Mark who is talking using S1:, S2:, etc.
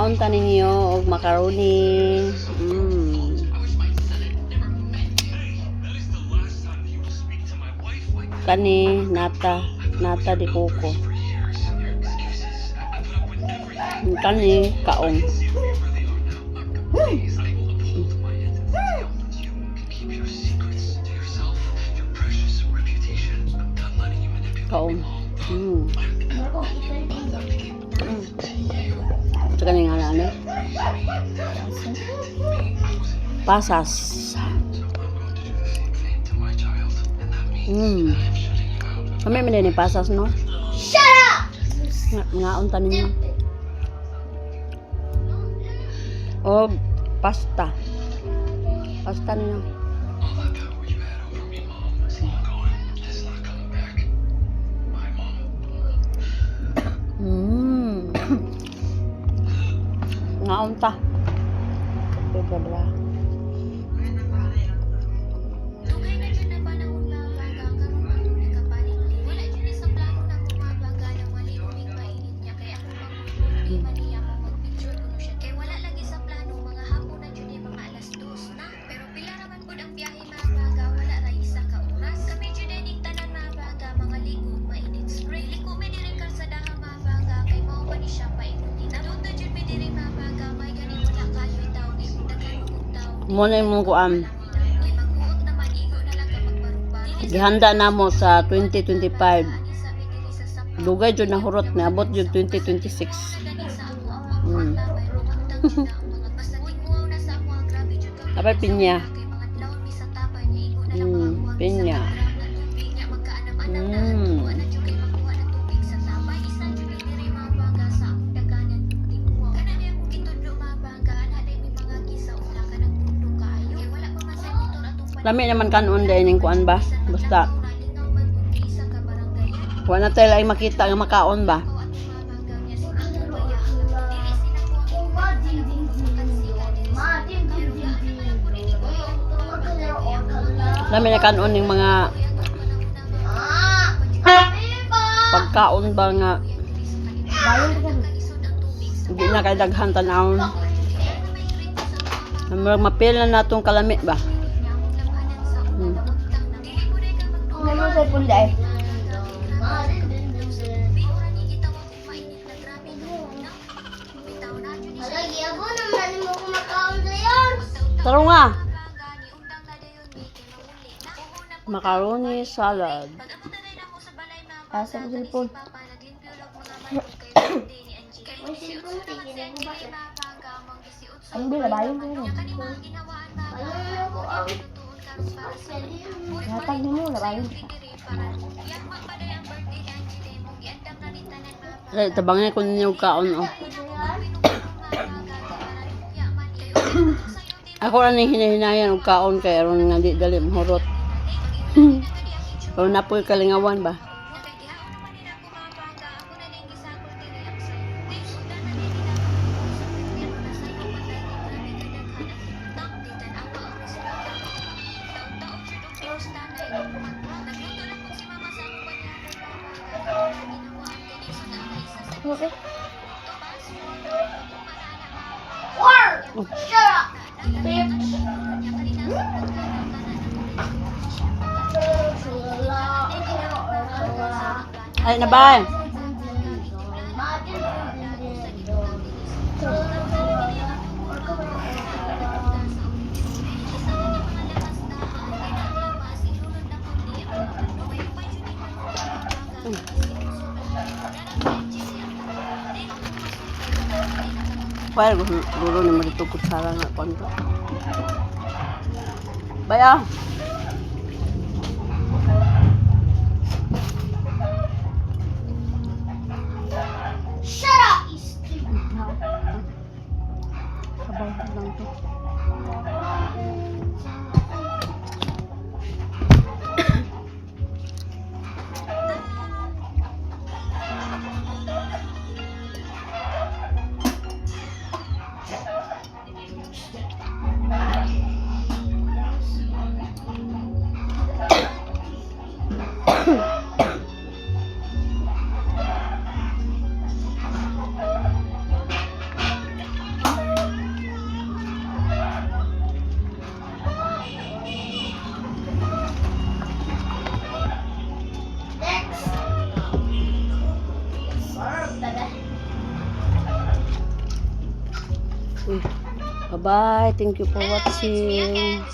S1: Ngaon ta ninyo og macaroni. Kani nata di coco. Kani kaong. Kaong. Ito kani nga ano? Pasas. Kami man din pasas, no?
S2: Shut up!
S1: Ngaon ta ninyo. O pasta. Pasta ninyo. Ngaon ta. Bla.
S2: Dugay na dyan na panahon na baga karon matuli ka palit. Wala dyan sa plano na kumabaga na malimig mainit niya. Kaya ako mamulti maniya mo mag-picture ko siya. Kaya wala lagi sa plano mga hapon na dyan yung mga alas 2 na. Pero pila naman po ang biyahe mga baga wala ra isa ka oras. Kami dyan ay tanan mga baga mga ligog mainit spray. Liko may diring karsadahan mga baga kay mao pa ni siya painutin. Namunta dyan may diring mga baga may ganing wala kayo itaw ni dagan mo taw.
S1: Muna yung kuan. Gihanda na mo sa 2025. Dugay jud na hurot na abot jud 2026. Apa pinya? Pinya. Lami naman kanon din yung kuan ba? Basta wala na tayo lang makita ng makaon ba? Lami na kanon yung mga pagkaon ba nga hindi na kay daghan tanawon. Mapil na natong kalamit ba?
S3: Ano sa punday?
S2: Lagi ako naman mo kumakaon dayon.
S1: Taro nga. Macaroni salad.
S3: Asa ko cellphone?
S2: May cellphone tigil mo ba?
S3: Ang bila bayon ko yun. Hatag mo na bayon ka.
S1: Tabangin ko ninyo kaon oh. Ako lang hinahinayan og kaon kay aron nga di dali mahurot. O napoy kalingawan ba?
S3: Okay.
S2: Shut up!
S1: Ay na ba? Kuya, guro ni marito kutsara nga konto. Baya.
S2: Shut up, you stupid!
S1: Sabaw lang to. Bye-bye. Thank you for watching.